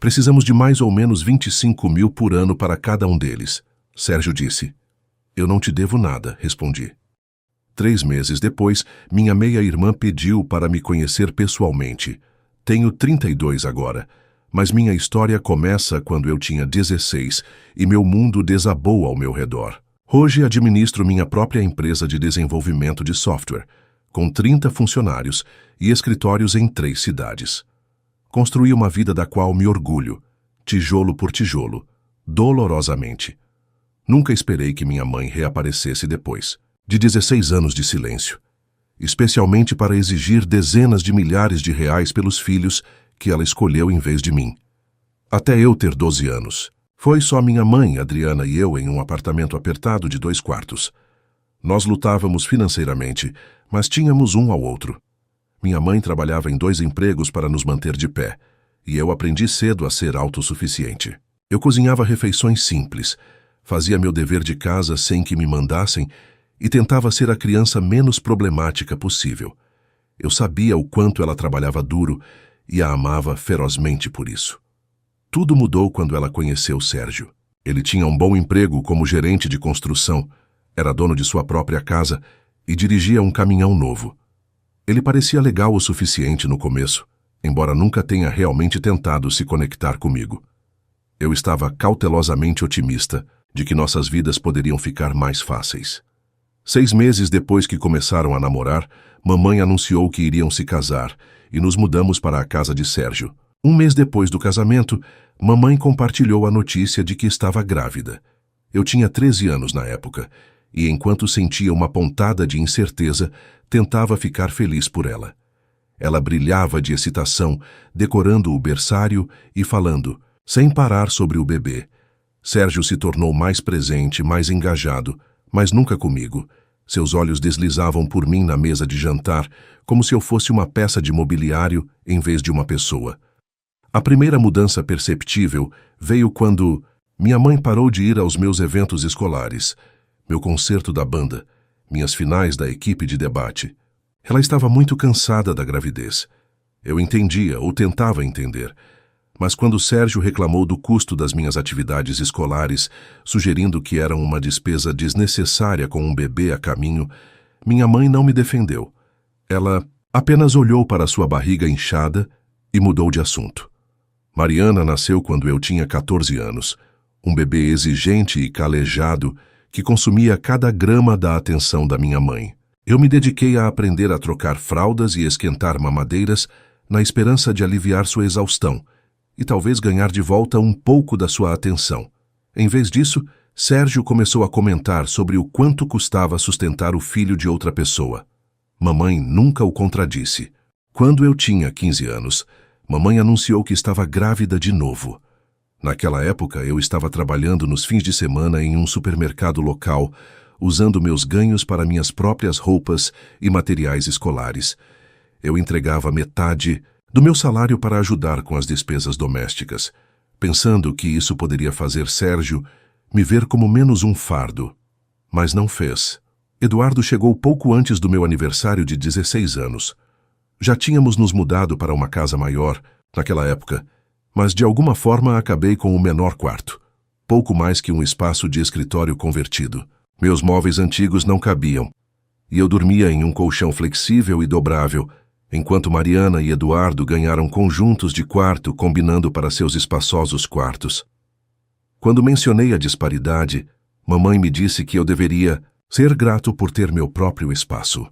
Precisamos de mais ou menos 25 mil por ano para cada um deles. Sérgio disse. Eu não te devo nada, respondi. 3 meses depois, minha meia-irmã pediu para me conhecer pessoalmente. Tenho 32 agora, mas minha história começa quando eu tinha 16 e meu mundo desabou ao meu redor. Hoje administro minha própria empresa de desenvolvimento de software, com 30 funcionários e escritórios em 3 cidades. Construí uma vida da qual me orgulho, tijolo por tijolo, dolorosamente. Nunca esperei que minha mãe reaparecesse depois de 16 anos de silêncio, especialmente para exigir dezenas de milhares de reais pelos filhos que ela escolheu em vez de mim. Até eu ter 12 anos. Foi só minha mãe, Adriana e eu em um apartamento apertado de 2 quartos. Nós lutávamos financeiramente, mas tínhamos um ao outro. Minha mãe trabalhava em 2 empregos para nos manter de pé, e eu aprendi cedo a ser autossuficiente. Eu cozinhava refeições simples, fazia meu dever de casa sem que me mandassem e tentava ser a criança menos problemática possível. Eu sabia o quanto ela trabalhava duro e a amava ferozmente por isso. Tudo mudou quando ela conheceu Sérgio. Ele tinha um bom emprego como gerente de construção, era dono de sua própria casa e dirigia um caminhão novo. Ele parecia legal o suficiente no começo, embora nunca tenha realmente tentado se conectar comigo. Eu estava cautelosamente otimista de que nossas vidas poderiam ficar mais fáceis. 6 meses depois que começaram a namorar, mamãe anunciou que iriam se casar e nos mudamos para a casa de Sérgio. 1 mês depois do casamento, mamãe compartilhou a notícia de que estava grávida. Eu tinha 13 anos na época e, enquanto sentia uma pontada de incerteza, tentava ficar feliz por ela. Ela brilhava de excitação, decorando o berçário e falando, sem parar, sobre o bebê. Sérgio se tornou mais presente, mais engajado, mas nunca comigo. Seus olhos deslizavam por mim na mesa de jantar, como se eu fosse uma peça de mobiliário em vez de uma pessoa. A primeira mudança perceptível veio quando minha mãe parou de ir aos meus eventos escolares, meu concerto da banda, minhas finais da equipe de debate. Ela estava muito cansada da gravidez. Eu entendia, ou tentava entender, mas quando Sérgio reclamou do custo das minhas atividades escolares, sugerindo que eram uma despesa desnecessária com um bebê a caminho, minha mãe não me defendeu. Ela apenas olhou para sua barriga inchada e mudou de assunto. Mariana nasceu quando eu tinha 14 anos, um bebê exigente e calejado que consumia cada grama da atenção da minha mãe. Eu me dediquei a aprender a trocar fraldas e esquentar mamadeiras na esperança de aliviar sua exaustão e talvez ganhar de volta um pouco da sua atenção. Em vez disso, Sérgio começou a comentar sobre o quanto custava sustentar o filho de outra pessoa. Mamãe nunca o contradisse. Quando eu tinha 15 anos, mamãe anunciou que estava grávida de novo. Naquela época, eu estava trabalhando nos fins de semana em um supermercado local, usando meus ganhos para minhas próprias roupas e materiais escolares. Eu entregava metade do meu salário para ajudar com as despesas domésticas, pensando que isso poderia fazer Sérgio me ver como menos um fardo. Mas não fez. Eduardo chegou pouco antes do meu aniversário de 16 anos. Já tínhamos nos mudado para uma casa maior, naquela época, mas de alguma forma acabei com o menor quarto, pouco mais que um espaço de escritório convertido. Meus móveis antigos não cabiam, e eu dormia em um colchão flexível e dobrável, enquanto Mariana e Eduardo ganharam conjuntos de quarto combinando para seus espaçosos quartos. Quando mencionei a disparidade, mamãe me disse que eu deveria ser grato por ter meu próprio espaço.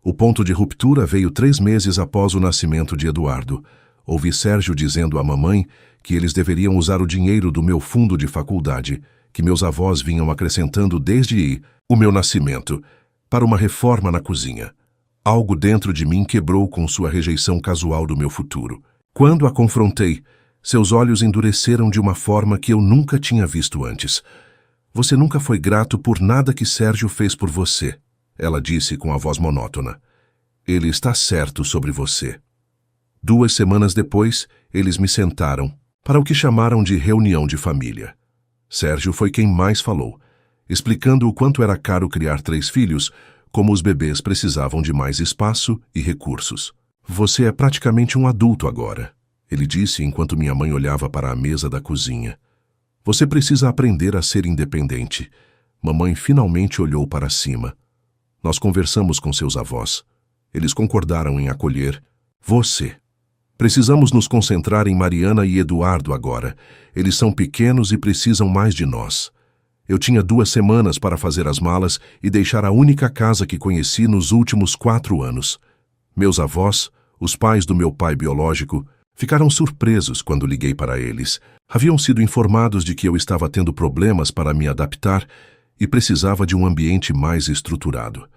O ponto de ruptura veio 3 meses após o nascimento de Eduardo. Ouvi Sérgio dizendo à mamãe que eles deveriam usar o dinheiro do meu fundo de faculdade, que meus avós vinham acrescentando desde o meu nascimento, para uma reforma na cozinha. Algo dentro de mim quebrou com sua rejeição casual do meu futuro. Quando a confrontei, seus olhos endureceram de uma forma que eu nunca tinha visto antes. Você nunca foi grato por nada que Sérgio fez por você, ela disse com a voz monótona. Ele está certo sobre você. 2 semanas depois, eles me sentaram para o que chamaram de reunião de família. Sérgio foi quem mais falou, explicando o quanto era caro criar 3 filhos, como os bebês precisavam de mais espaço e recursos. Você é praticamente um adulto agora, Ele disse enquanto minha mãe olhava para a mesa da cozinha. Você precisa aprender a ser independente. Mamãe finalmente olhou para cima. Nós conversamos com seus avós. Eles concordaram em acolher você. Precisamos nos concentrar em Mariana e Eduardo agora. Eles são pequenos e precisam mais de nós. Eu tinha 2 semanas para fazer as malas e deixar a única casa que conheci nos últimos 4 anos. Meus avós, os pais do meu pai biológico, ficaram surpresos quando liguei para eles. Haviam sido informados de que eu estava tendo problemas para me adaptar e precisava de um ambiente mais estruturado.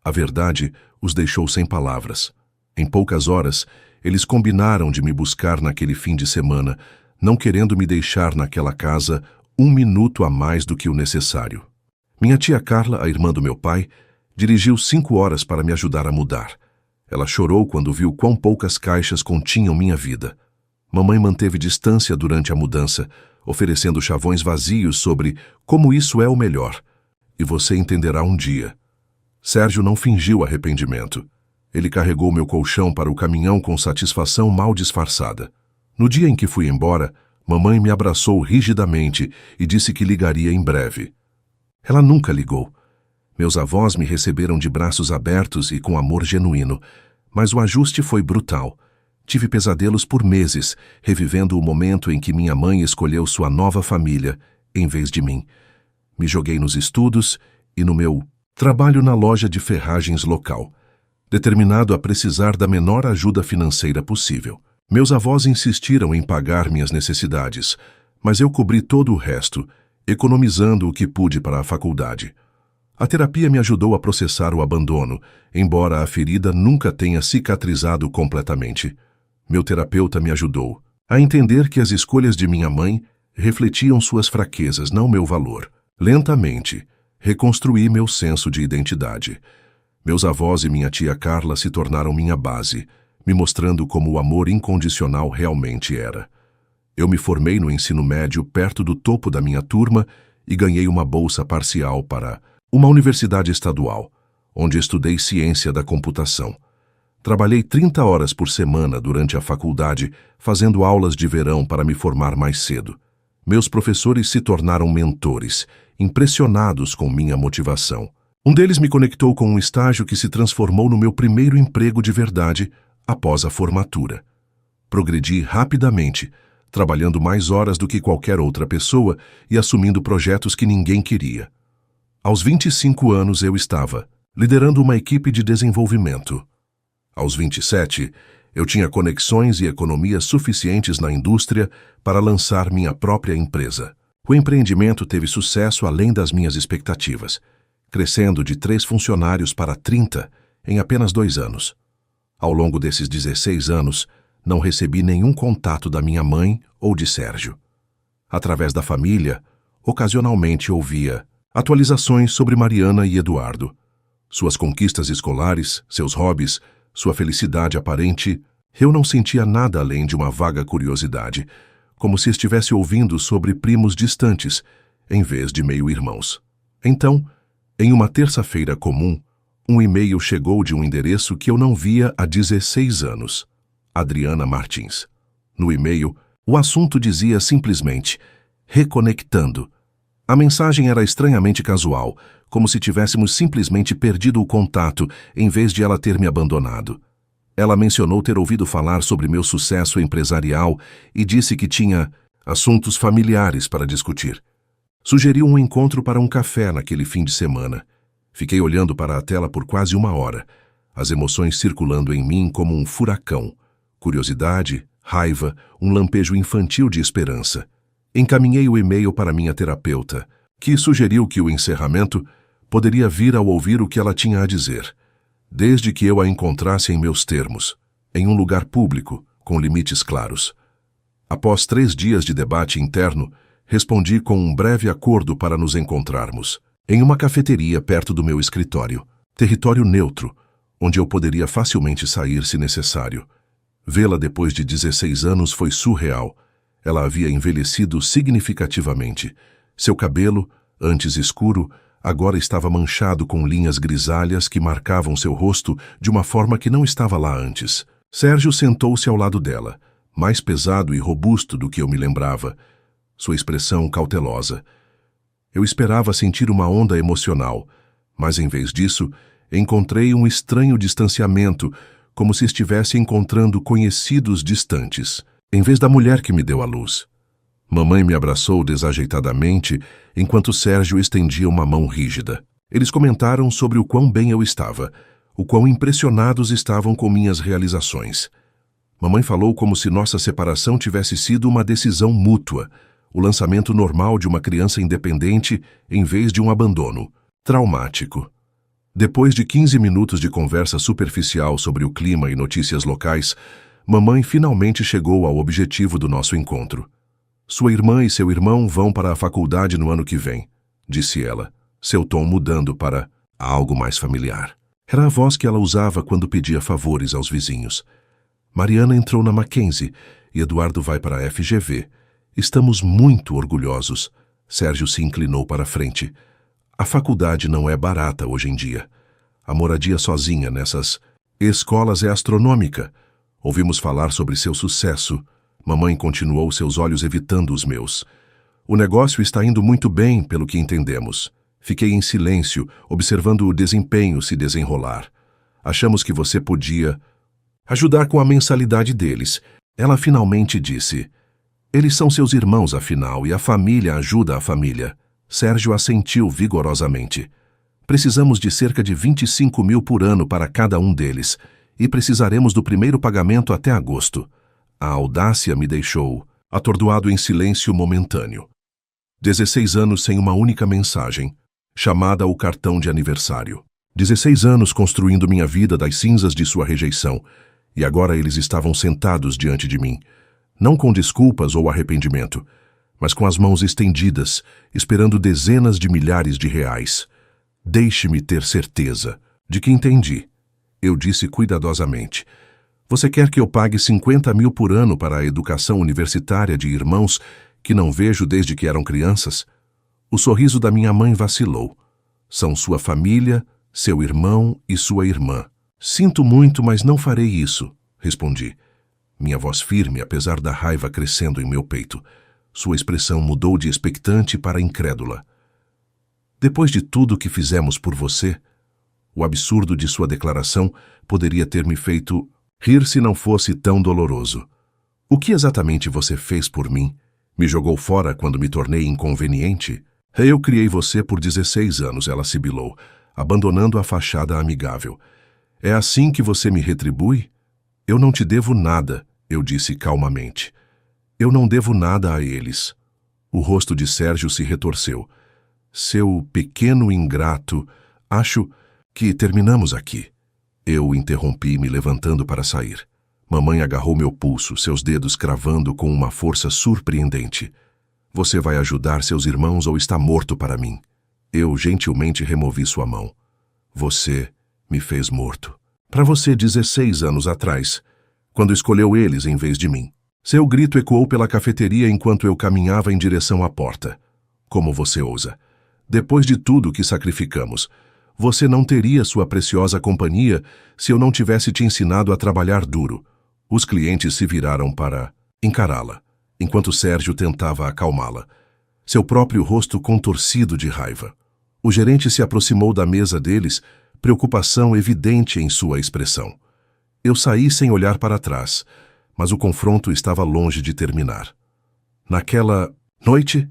A verdade os deixou sem palavras. Em poucas horas, eles combinaram de me buscar naquele fim de semana, não querendo me deixar naquela casa 1 minuto a mais do que o necessário. Minha tia Carla, a irmã do meu pai, dirigiu 5 horas para me ajudar a mudar. Ela chorou quando viu quão poucas caixas continham minha vida. Mamãe manteve distância durante a mudança, oferecendo chavões vazios sobre como isso é o melhor. E você entenderá um dia. Sérgio não fingiu arrependimento. Ele carregou meu colchão para o caminhão com satisfação mal disfarçada. No dia em que fui embora, mamãe me abraçou rigidamente e disse que ligaria em breve. Ela nunca ligou. Meus avós me receberam de braços abertos e com amor genuíno, mas o ajuste foi brutal. Tive pesadelos por meses, revivendo o momento em que minha mãe escolheu sua nova família, em vez de mim. Me joguei nos estudos e no meu trabalho na loja de ferragens local, determinado a precisar da menor ajuda financeira possível. Meus avós insistiram em pagar minhas necessidades, mas eu cobri todo o resto, economizando o que pude para a faculdade. A terapia me ajudou a processar o abandono, embora a ferida nunca tenha cicatrizado completamente. Meu terapeuta me ajudou a entender que as escolhas de minha mãe refletiam suas fraquezas, não meu valor. Lentamente, reconstruí meu senso de identidade. Meus avós e minha tia Carla se tornaram minha base, me mostrando como o amor incondicional realmente era. Eu me formei no ensino médio perto do topo da minha turma e ganhei uma bolsa parcial para uma universidade estadual, onde estudei ciência da computação. Trabalhei 30 horas por semana durante a faculdade, fazendo aulas de verão para me formar mais cedo. Meus professores se tornaram mentores, impressionados com minha motivação. Um deles me conectou com um estágio que se transformou no meu primeiro emprego de verdade após a formatura. Progredi rapidamente, trabalhando mais horas do que qualquer outra pessoa e assumindo projetos que ninguém queria. Aos 25 anos eu estava liderando uma equipe de desenvolvimento. Aos 27, eu tinha conexões e economias suficientes na indústria para lançar minha própria empresa. O empreendimento teve sucesso além das minhas expectativas, crescendo de 3 funcionários para 30 em apenas 2 anos. Ao longo desses 16 anos, não recebi nenhum contato da minha mãe ou de Sérgio. Através da família, ocasionalmente ouvia atualizações sobre Mariana e Eduardo. Suas conquistas escolares, seus hobbies, sua felicidade aparente, eu não sentia nada além de uma vaga curiosidade, como se estivesse ouvindo sobre primos distantes, em vez de meio-irmãos. Então, em uma terça-feira comum, um e-mail chegou de um endereço que eu não via há 16 anos. Adriana Martins. No e-mail, o assunto dizia simplesmente reconectando. A mensagem era estranhamente casual, como se tivéssemos simplesmente perdido o contato em vez de ela ter me abandonado. Ela mencionou ter ouvido falar sobre meu sucesso empresarial e disse que tinha assuntos familiares para discutir. Sugeriu um encontro para um café naquele fim de semana. Fiquei olhando para a tela por quase 1 hora, as emoções circulando em mim como um furacão. Curiosidade, raiva, um lampejo infantil de esperança. Encaminhei o e-mail para minha terapeuta, que sugeriu que o encerramento poderia vir ao ouvir o que ela tinha a dizer, desde que eu a encontrasse em meus termos, em um lugar público, com limites claros. Após 3 dias de debate interno, respondi com um breve acordo para nos encontrarmos, em uma cafeteria perto do meu escritório, território neutro, onde eu poderia facilmente sair se necessário. Vê-la depois de 16 anos foi surreal. Ela havia envelhecido significativamente. Seu cabelo, antes escuro, agora estava manchado com linhas grisalhas que marcavam seu rosto de uma forma que não estava lá antes. Sérgio sentou-se ao lado dela, mais pesado e robusto do que eu me lembrava, sua expressão cautelosa. Eu esperava sentir uma onda emocional, mas em vez disso, encontrei um estranho distanciamento, como se estivesse encontrando conhecidos distantes, em vez da mulher que me deu à luz. Mamãe me abraçou desajeitadamente, enquanto Sérgio estendia uma mão rígida. Eles comentaram sobre o quão bem eu estava, o quão impressionados estavam com minhas realizações. Mamãe falou como se nossa separação tivesse sido uma decisão mútua, o lançamento normal de uma criança independente em vez de um abandono. Traumático. Depois de 15 minutos de conversa superficial sobre o clima e notícias locais, mamãe finalmente chegou ao objetivo do nosso encontro. Sua irmã e seu irmão vão para a faculdade no ano que vem, disse ela, seu tom mudando para algo mais familiar. Era a voz que ela usava quando pedia favores aos vizinhos. Mariana entrou na Mackenzie e Eduardo vai para a FGV. Estamos muito orgulhosos. Sérgio se inclinou para a frente. A faculdade não é barata hoje em dia. A moradia sozinha nessas escolas é astronômica. Ouvimos falar sobre seu sucesso. Mamãe continuou, seus olhos evitando os meus. O negócio está indo muito bem, pelo que entendemos. Fiquei em silêncio, observando o desempenho se desenrolar. Achamos que você podia ajudar com a mensalidade deles. Ela finalmente disse. Eles são seus irmãos, afinal, e a família ajuda a família. Sérgio assentiu vigorosamente. Precisamos de cerca de 25 mil por ano para cada um deles, e precisaremos do primeiro pagamento até agosto. A audácia me deixou atordoado em silêncio momentâneo. 16 anos sem uma única mensagem, chamada o cartão de aniversário. 16 anos construindo minha vida das cinzas de sua rejeição, e agora eles estavam sentados diante de mim, não com desculpas ou arrependimento, mas com as mãos estendidas, esperando dezenas de milhares de reais. Deixe-me ter certeza de que entendi. Eu disse cuidadosamente. Você quer que eu pague 50 mil por ano para a educação universitária de irmãos que não vejo desde que eram crianças? O sorriso da minha mãe vacilou. São sua família, seu irmão e sua irmã. Sinto muito, mas não farei isso, respondi. Minha voz firme, apesar da raiva crescendo em meu peito. Sua expressão mudou de expectante para incrédula. Depois de tudo que fizemos por você, o absurdo de sua declaração poderia ter me feito rir se não fosse tão doloroso. O que exatamente você fez por mim? Me jogou fora quando me tornei inconveniente? Eu criei você por 16 anos, ela sibilou, abandonando a fachada amigável. É assim que você me retribui? Eu não te devo nada, eu disse calmamente. Eu não devo nada a eles. O rosto de Sérgio se retorceu. Seu pequeno ingrato, acho que terminamos aqui. Eu interrompi, me levantando para sair. Mamãe agarrou meu pulso, seus dedos cravando com uma força surpreendente. Você vai ajudar seus irmãos ou está morto para mim? Eu gentilmente removi sua mão. Você me fez morto. Para você 16 anos atrás, quando escolheu eles em vez de mim. Seu grito ecoou pela cafeteria enquanto eu caminhava em direção à porta. Como você ousa? Depois de tudo que sacrificamos, você não teria sua preciosa companhia se eu não tivesse te ensinado a trabalhar duro. Os clientes se viraram para encará-la, enquanto Sérgio tentava acalmá-la. Seu próprio rosto contorcido de raiva. O gerente se aproximou da mesa deles, preocupação evidente em sua expressão. Eu saí sem olhar para trás, mas o confronto estava longe de terminar. Naquela noite,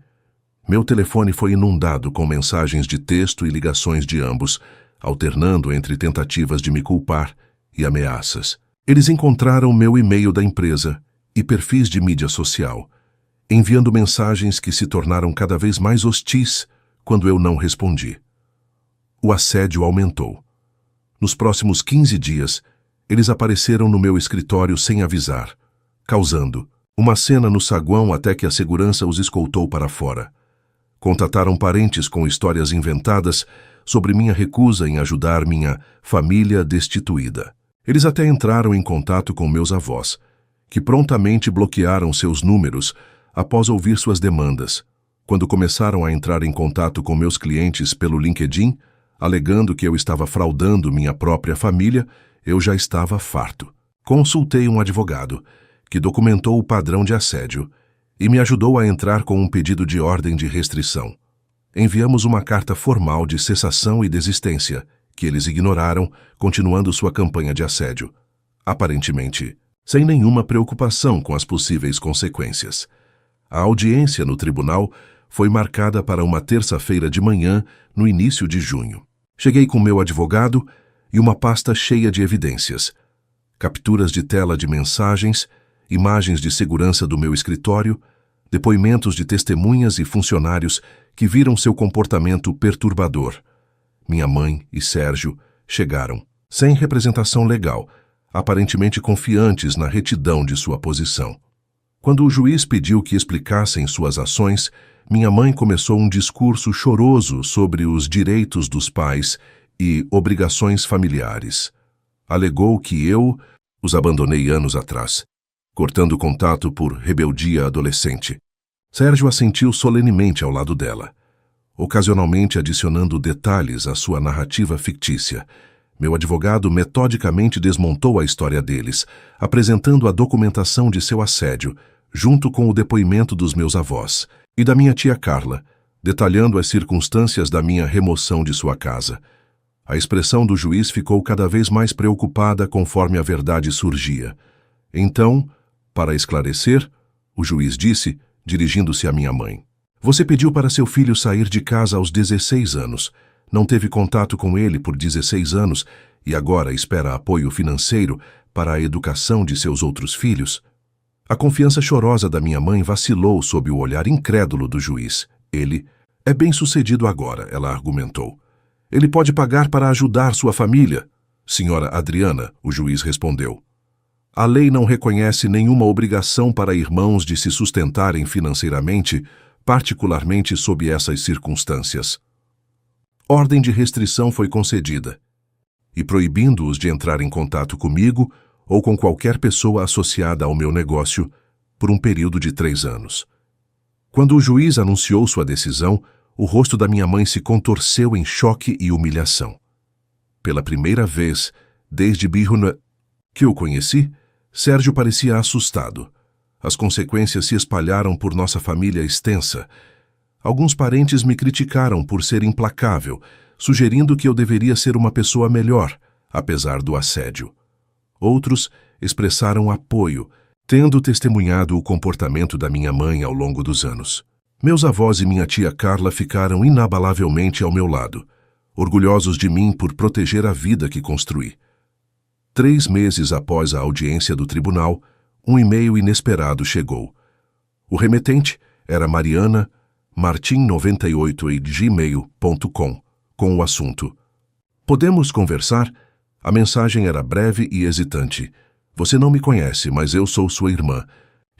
meu telefone foi inundado com mensagens de texto e ligações de ambos, alternando entre tentativas de me culpar e ameaças. Eles encontraram meu e-mail da empresa e perfis de mídia social, enviando mensagens que se tornaram cada vez mais hostis quando eu não respondi. O assédio aumentou. Nos próximos 15 dias, eles apareceram no meu escritório sem avisar, causando uma cena no saguão até que a segurança os escoltou para fora. Contataram parentes com histórias inventadas sobre minha recusa em ajudar minha família destituída. Eles até entraram em contato com meus avós, que prontamente bloquearam seus números após ouvir suas demandas. Quando começaram a entrar em contato com meus clientes pelo LinkedIn, alegando que eu estava fraudando minha própria família, eu já estava farto. Consultei um advogado, que documentou o padrão de assédio e me ajudou a entrar com um pedido de ordem de restrição. Enviamos uma carta formal de cessação e desistência, que eles ignoraram, continuando sua campanha de assédio, aparentemente sem nenhuma preocupação com as possíveis consequências. A audiência no tribunal foi marcada para uma terça-feira de manhã, no início de junho. Cheguei com meu advogado e uma pasta cheia de evidências, capturas de tela de mensagens, imagens de segurança do meu escritório, depoimentos de testemunhas e funcionários que viram seu comportamento perturbador. Minha mãe e Sérgio chegaram, sem representação legal, aparentemente confiantes na retidão de sua posição. Quando o juiz pediu que explicassem suas ações, minha mãe começou um discurso choroso sobre os direitos dos pais e obrigações familiares. Alegou que eu os abandonei anos atrás, cortando contato por rebeldia adolescente. Sérgio assentiu solenemente ao lado dela, ocasionalmente adicionando detalhes à sua narrativa fictícia. Meu advogado metodicamente desmontou a história deles, apresentando a documentação de seu assédio, junto com o depoimento dos meus avós e da minha tia Carla, detalhando as circunstâncias da minha remoção de sua casa. A expressão do juiz ficou cada vez mais preocupada conforme a verdade surgia. Então, para esclarecer, o juiz disse, dirigindo-se à minha mãe: "Você pediu para seu filho sair de casa aos 16 anos. Não teve contato com ele por 16 anos e agora espera apoio financeiro para a educação de seus outros filhos?" A confiança chorosa da minha mãe vacilou sob o olhar incrédulo do juiz. "Ele é bem-sucedido agora", ela argumentou. "Ele pode pagar para ajudar sua família." "Senhora Adriana", o juiz respondeu, "a lei não reconhece nenhuma obrigação para irmãos de se sustentarem financeiramente, particularmente sob essas circunstâncias." Ordem de restrição foi concedida, e proibindo-os de entrar em contato comigo ou com qualquer pessoa associada ao meu negócio por um período de 3 anos. Quando o juiz anunciou sua decisão, o rosto da minha mãe se contorceu em choque e humilhação. Pela primeira vez, desde Bihuna que eu conheci, Sérgio parecia assustado. As consequências se espalharam por nossa família extensa. Alguns parentes me criticaram por ser implacável, sugerindo que eu deveria ser uma pessoa melhor, apesar do assédio. Outros expressaram apoio, tendo testemunhado o comportamento da minha mãe ao longo dos anos. Meus avós e minha tia Carla ficaram inabalavelmente ao meu lado, orgulhosos de mim por proteger a vida que construí. 3 meses após a audiência do tribunal, um e-mail inesperado chegou. O remetente era Mariana martim98@gmail.com, com o assunto: "Podemos conversar?" A mensagem era breve e hesitante. "Você não me conhece, mas eu sou sua irmã.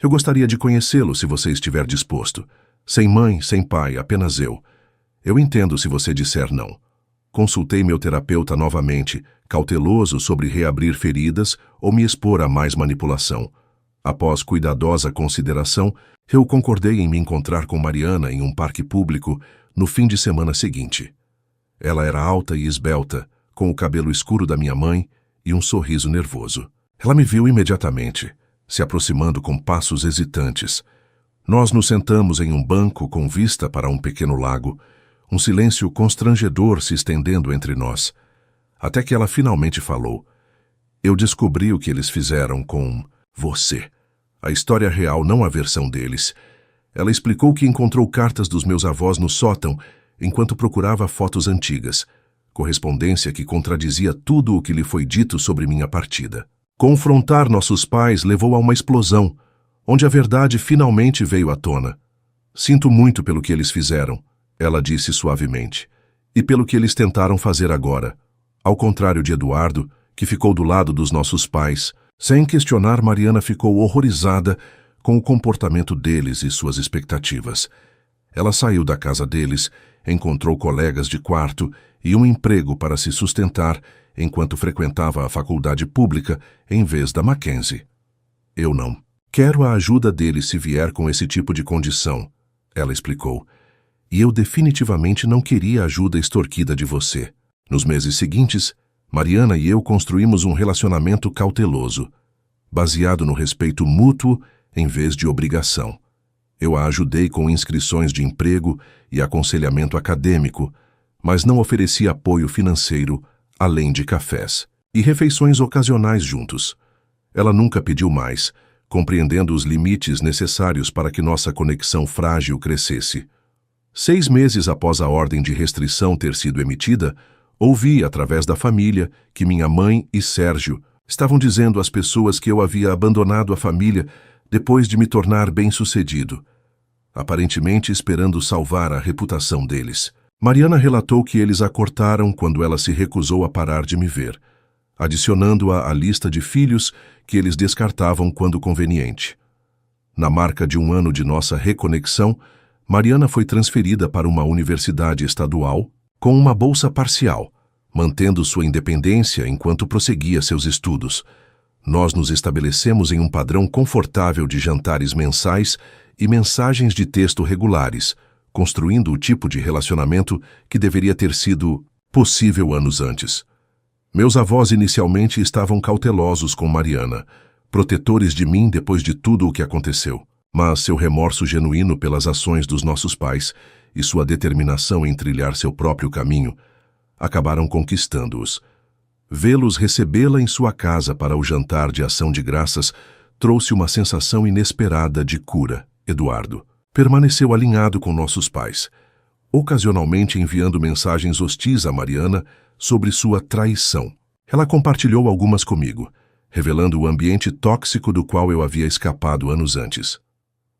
Eu gostaria de conhecê-lo se você estiver disposto. Sem mãe, sem pai, apenas eu. Eu entendo se você disser não." Consultei meu terapeuta novamente, cauteloso sobre reabrir feridas ou me expor a mais manipulação. Após cuidadosa consideração, eu concordei em me encontrar com Mariana em um parque público no fim de semana seguinte. Ela era alta e esbelta, com o cabelo escuro da minha mãe e um sorriso nervoso. Ela me viu imediatamente, se aproximando com passos hesitantes. Nós nos sentamos em um banco com vista para um pequeno lago, um silêncio constrangedor se estendendo entre nós, até que ela finalmente falou: "Eu descobri o que eles fizeram com você. A história real, não a versão deles." Ela explicou que encontrou cartas dos meus avós no sótão enquanto procurava fotos antigas, correspondência que contradizia tudo o que lhe foi dito sobre minha partida. Confrontar nossos pais levou a uma explosão, onde a verdade finalmente veio à tona. "Sinto muito pelo que eles fizeram", ela disse suavemente, "e pelo que eles tentaram fazer agora. Ao contrário de Eduardo, que ficou do lado dos nossos pais." Sem questionar, Mariana ficou horrorizada com o comportamento deles e suas expectativas. Ela saiu da casa deles, encontrou colegas de quarto e um emprego para se sustentar enquanto frequentava a faculdade pública em vez da Mackenzie. "Eu não quero a ajuda deles se vier com esse tipo de condição", ela explicou. "E eu definitivamente não queria a ajuda extorquida de você." Nos meses seguintes, Mariana e eu construímos um relacionamento cauteloso. baseado no respeito mútuo em vez de obrigação. Eu a ajudei com inscrições de emprego e aconselhamento acadêmico, mas não ofereci apoio financeiro, além de cafés e refeições ocasionais juntos. Ela nunca pediu mais, compreendendo os limites necessários para que nossa conexão frágil crescesse. 6 meses após a ordem de restrição ter sido emitida, ouvi, através da família, que minha mãe e Sérgio estavam dizendo às pessoas que eu havia abandonado a família depois de me tornar bem-sucedido, aparentemente esperando salvar a reputação deles. Mariana relatou que eles a cortaram quando ela se recusou a parar de me ver, adicionando-a à lista de filhos que eles descartavam quando conveniente. Na marca de 1 ano de nossa reconexão, Mariana foi transferida para uma universidade estadual com uma bolsa parcial, mantendo sua independência enquanto prosseguia seus estudos. Nós nos estabelecemos em um padrão confortável de jantares mensais e mensagens de texto regulares, construindo o tipo de relacionamento que deveria ter sido possível anos antes. Meus avós inicialmente estavam cautelosos com Mariana, protetores de mim depois de tudo o que aconteceu. Mas seu remorso genuíno pelas ações dos nossos pais e sua determinação em trilhar seu próprio caminho acabaram conquistando-os. Vê-los recebê-la em sua casa para o jantar de ação de graças trouxe uma sensação inesperada de cura. Eduardo permaneceu alinhado com nossos pais, ocasionalmente enviando mensagens hostis a Mariana sobre sua traição. Ela compartilhou algumas comigo, revelando o ambiente tóxico do qual eu havia escapado anos antes.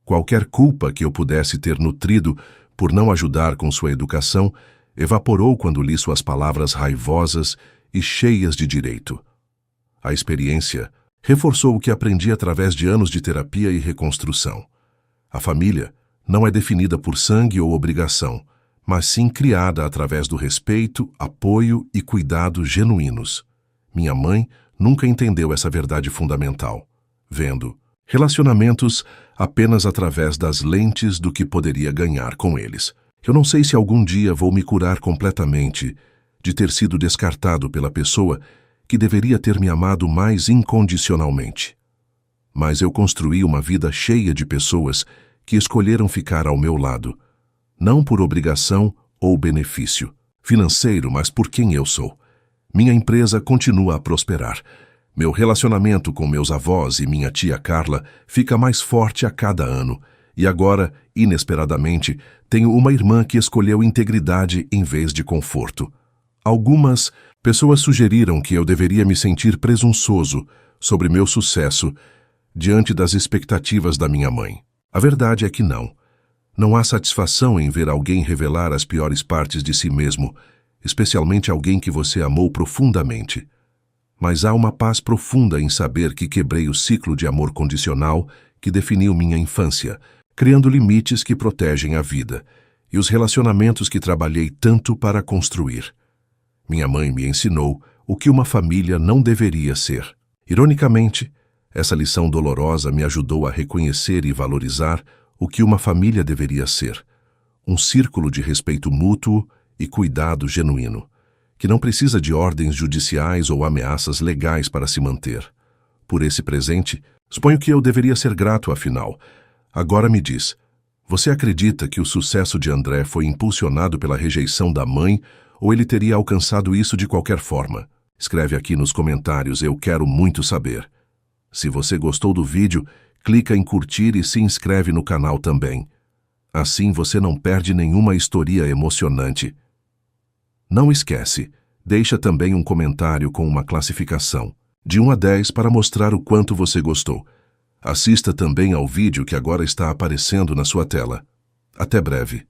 Qualquer culpa que eu pudesse ter nutrido por não ajudar com sua educação evaporou quando li suas palavras raivosas e cheias de direito. A experiência reforçou o que aprendi através de anos de terapia e reconstrução. A família não é definida por sangue ou obrigação, mas sim criada através do respeito, apoio e cuidado genuínos. Minha mãe nunca entendeu essa verdade fundamental, vendo relacionamentos apenas através das lentes do que poderia ganhar com eles. Eu não sei se algum dia vou me curar completamente de ter sido descartado pela pessoa que deveria ter me amado mais incondicionalmente. Mas eu construí uma vida cheia de pessoas que escolheram ficar ao meu lado, não por obrigação ou benefício financeiro, mas por quem eu sou. Minha empresa continua a prosperar. Meu relacionamento com meus avós e minha tia Carla fica mais forte a cada ano, e agora, inesperadamente, tenho uma irmã que escolheu integridade em vez de conforto. Algumas pessoas sugeriram que eu deveria me sentir presunçoso sobre meu sucesso diante das expectativas da minha mãe. A verdade é que não. Não há satisfação em ver alguém revelar as piores partes de si mesmo, especialmente alguém que você amou profundamente. Mas há uma paz profunda em saber que quebrei o ciclo de amor condicional que definiu minha infância, criando limites que protegem a vida e os relacionamentos que trabalhei tanto para construir. Minha mãe me ensinou o que uma família não deveria ser. Ironicamente, essa lição dolorosa me ajudou a reconhecer e valorizar o que uma família deveria ser: um círculo de respeito mútuo e cuidado genuíno, que não precisa de ordens judiciais ou ameaças legais para se manter. Por esse presente, suponho que eu deveria ser grato afinal. Agora me diz, você acredita que o sucesso de André foi impulsionado pela rejeição da mãe ou ele teria alcançado isso de qualquer forma? Escreve aqui nos comentários, eu quero muito saber. Se você gostou do vídeo, clica em curtir e se inscreve no canal também. Assim você não perde nenhuma história emocionante. Não esquece, deixa também um comentário com uma classificação, de 1 a 10 para mostrar o quanto você gostou. Assista também ao vídeo que agora está aparecendo na sua tela. Até breve.